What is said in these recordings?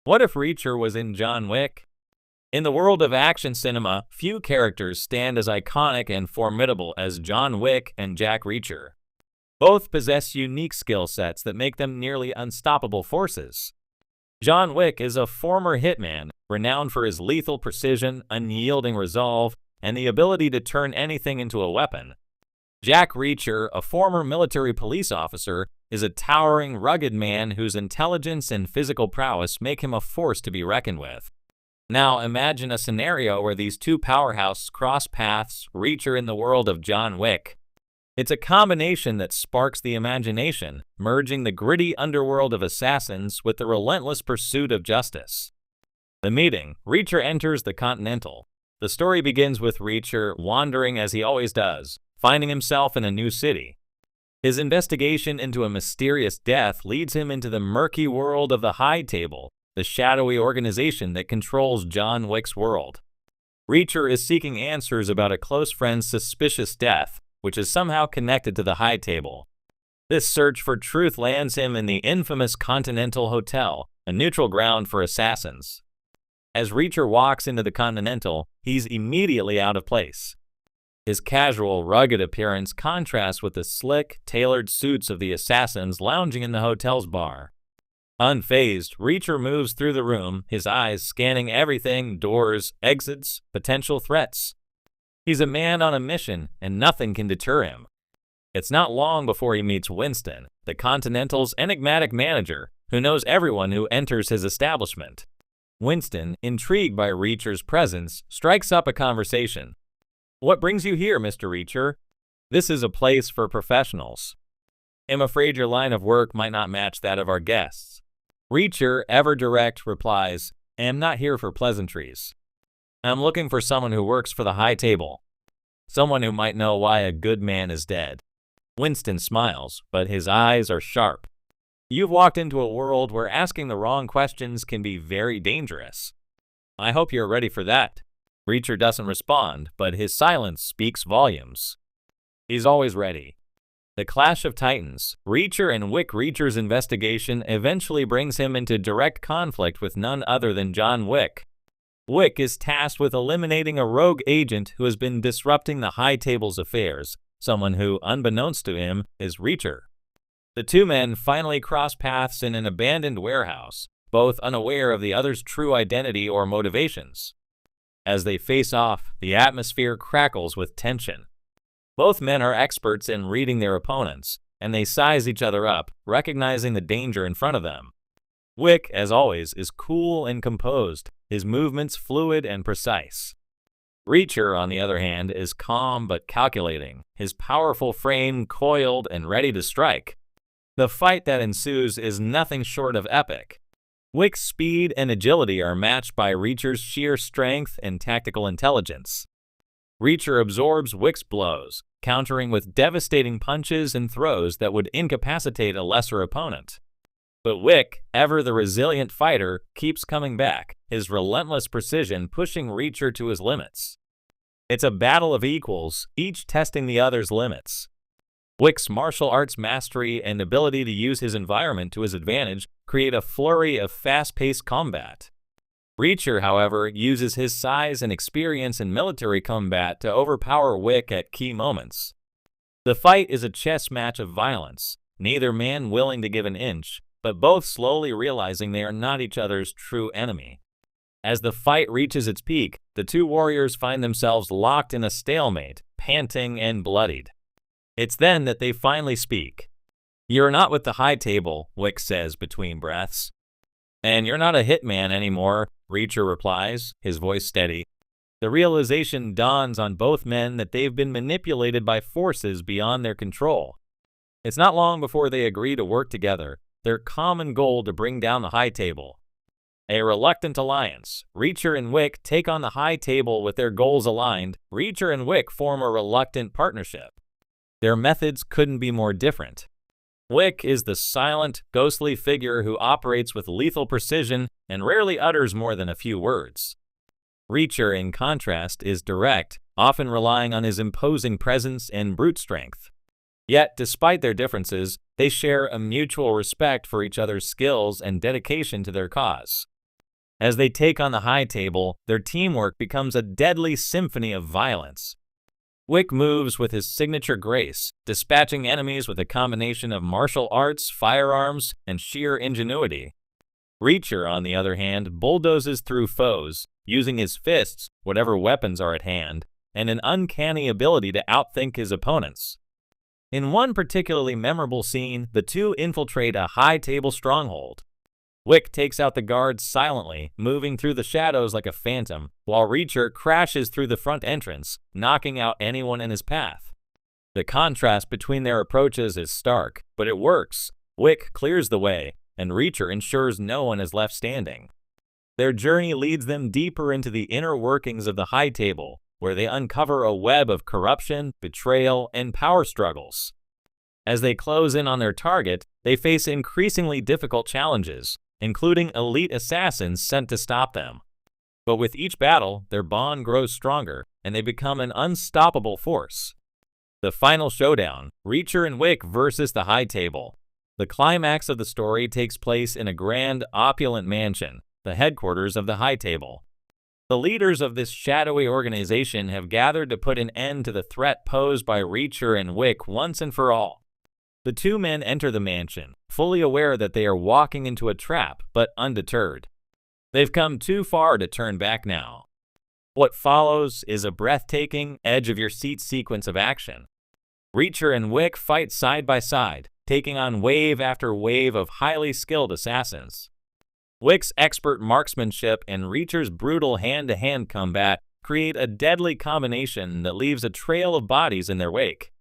What if Reacher was in John Wick? In the world of action cinema, few characters stand as iconic and formidable as John Wick and Jack Reacher. Both possess unique skill sets that make them nearly unstoppable forces. John Wick is a former hitman, renowned for his lethal precision, unyielding resolve, and the ability to turn anything into a weapon. Jack Reacher, a former military police officer, is a towering, rugged man whose intelligence and physical prowess make him a force to be reckoned with. Now imagine a scenario where these two powerhouses cross paths, Reacher in the world of John Wick. It's a combination that sparks the imagination, merging the gritty underworld of assassins with the relentless pursuit of justice. The meeting. Reacher enters the Continental. The story begins with Reacher wandering as he always does, finding himself in a new city. His investigation into a mysterious death leads him into the murky world of the High Table, the shadowy organization that controls John Wick's world. Reacher is seeking answers about a close friend's suspicious death, which is somehow connected to the High Table. This search for truth lands him in the infamous Continental Hotel, a neutral ground for assassins. As Reacher walks into the Continental, he's immediately out of place. His casual, rugged appearance contrasts with the slick, tailored suits of the assassins lounging in the hotel's bar. Unfazed, Reacher moves through the room, his eyes scanning everything: doors, exits, potential threats. He's a man on a mission, and nothing can deter him. It's not long before he meets Winston, the Continental's enigmatic manager, who knows everyone who enters his establishment. Winston, intrigued by Reacher's presence, strikes up a conversation. "What brings you here, Mr. Reacher? This is a place for professionals. I'm afraid your line of work might not match that of our guests." Reacher, ever direct, replies, "I'm not here for pleasantries. I'm looking for someone who works for the High Table. Someone who might know why a good man is dead." Winston smiles, but his eyes are sharp. "You've walked into a world where asking the wrong questions can be very dangerous. I hope you're ready for that." Reacher doesn't respond, but his silence speaks volumes. He's always ready. The clash of titans. Reacher and Wick. Reacher's investigation eventually brings him into direct conflict with none other than John Wick. Wick is tasked with eliminating a rogue agent who has been disrupting the High Table's affairs, someone who, unbeknownst to him, is Reacher. The two men finally cross paths in an abandoned warehouse, both unaware of the other's true identity or motivations. As they face off, the atmosphere crackles with tension. Both men are experts in reading their opponents, and they size each other up, recognizing the danger in front of them. Wick, as always, is cool and composed, his movements fluid and precise. Reacher, on the other hand, is calm but calculating, his powerful frame coiled and ready to strike. The fight that ensues is nothing short of epic. Wick's speed and agility are matched by Reacher's sheer strength and tactical intelligence. Reacher absorbs Wick's blows, countering with devastating punches and throws that would incapacitate a lesser opponent. But Wick, ever the resilient fighter, keeps coming back, his relentless precision pushing Reacher to his limits. It's a battle of equals, each testing the other's limits. Wick's martial arts mastery and ability to use his environment to his advantage create a flurry of fast-paced combat. Reacher, however, uses his size and experience in military combat to overpower Wick at key moments. The fight is a chess match of violence, neither man willing to give an inch, but both slowly realizing they are not each other's true enemy. As the fight reaches its peak, the two warriors find themselves locked in a stalemate, panting and bloodied. It's then that they finally speak. "You're not with the High Table," Wick says between breaths. "And you're not a hitman anymore," Reacher replies, his voice steady. The realization dawns on both men that they've been manipulated by forces beyond their control. It's not long before they agree to work together, their common goal to bring down the High Table. A reluctant alliance. Reacher and Wick take on the High Table with their goals aligned. Reacher and Wick form a reluctant partnership. Their methods couldn't be more different. Wick is the silent, ghostly figure who operates with lethal precision and rarely utters more than a few words. Reacher, in contrast, is direct, often relying on his imposing presence and brute strength. Yet, despite their differences, they share a mutual respect for each other's skills and dedication to their cause. As they take on the high table, their teamwork becomes a deadly symphony of violence. Wick moves with his signature grace, dispatching enemies with a combination of martial arts, firearms, and sheer ingenuity. Reacher, on the other hand, bulldozes through foes, using his fists, whatever weapons are at hand, and an uncanny ability to outthink his opponents. In one particularly memorable scene, the two infiltrate a high table stronghold. Wick takes out the guards silently, moving through the shadows like a phantom, while Reacher crashes through the front entrance, knocking out anyone in his path. The contrast between their approaches is stark, but it works. Wick clears the way, and Reacher ensures no one is left standing. Their journey leads them deeper into the inner workings of the high table, where they uncover a web of corruption, betrayal, and power struggles. As they close in on their target, they face increasingly difficult challenges, including elite assassins sent to stop them. But with each battle, their bond grows stronger, and they become an unstoppable force. The final showdown, Reacher and Wick versus the High Table. The climax of the story takes place in a grand, opulent mansion, the headquarters of the High Table. The leaders of this shadowy organization have gathered to put an end to the threat posed by Reacher and Wick once and for all. The two men enter the mansion, fully aware that they are walking into a trap, but undeterred. They've come too far to turn back now. What follows is a breathtaking, edge-of-your-seat sequence of action. Reacher and Wick fight side by side, taking on wave after wave of highly skilled assassins. Wick's expert marksmanship and Reacher's brutal hand-to-hand combat create a deadly combination that leaves a trail of bodies in their wake.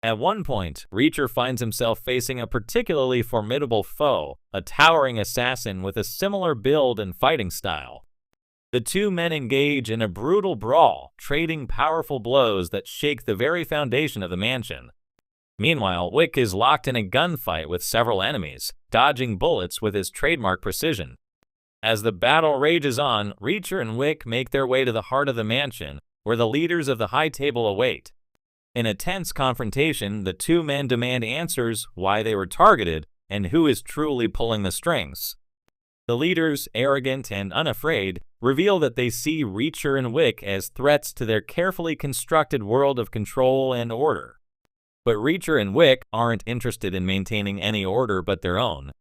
At one point, Reacher finds himself facing a particularly formidable foe, a towering assassin with a similar build and fighting style. The two men engage in a brutal brawl, trading powerful blows that shake the very foundation of the mansion. Meanwhile, Wick is locked in a gunfight with several enemies, dodging bullets with his trademark precision. As the battle rages on, Reacher and Wick make their way to the heart of the mansion, where the leaders of the High Table await. In a tense confrontation, the two men demand answers, why they were targeted, and who is truly pulling the strings. The leaders, arrogant and unafraid, reveal that they see Reacher and Wick as threats to their carefully constructed world of control and order. But Reacher and Wick aren't interested in maintaining any order but their own.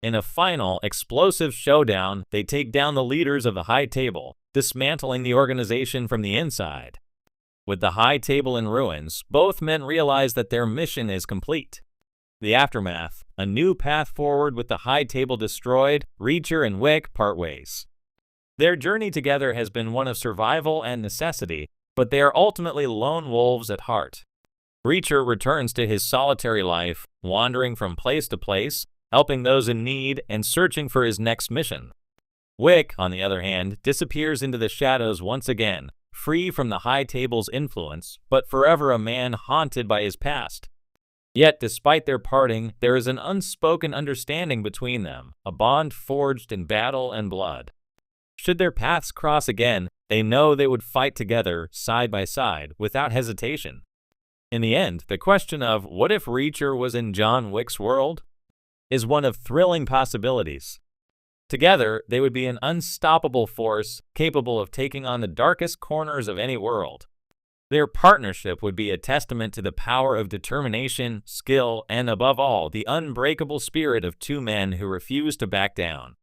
In a final, explosive showdown, they take down the leaders of the High Table, dismantling the organization from the inside. With the High Table in ruins, both men realize that their mission is complete. The aftermath, a new path forward with the High Table destroyed, Reacher and Wick part ways. Their journey together has been one of survival and necessity, but they are ultimately lone wolves at heart. Reacher returns to his solitary life, wandering from place to place, helping those in need and searching for his next mission. Wick, on the other hand, disappears into the shadows once again, free from the High Table's influence, but forever a man haunted by his past. Yet, despite their parting, there is an unspoken understanding between them, a bond forged in battle and blood. Should their paths cross again, they know they would fight together, side by side, without hesitation. In the end, the question of what if Reacher was in John Wick's world is one of thrilling possibilities. Together, they would be an unstoppable force capable of taking on the darkest corners of any world. Their partnership would be a testament to the power of determination, skill, and above all, the unbreakable spirit of two men who refuse to back down.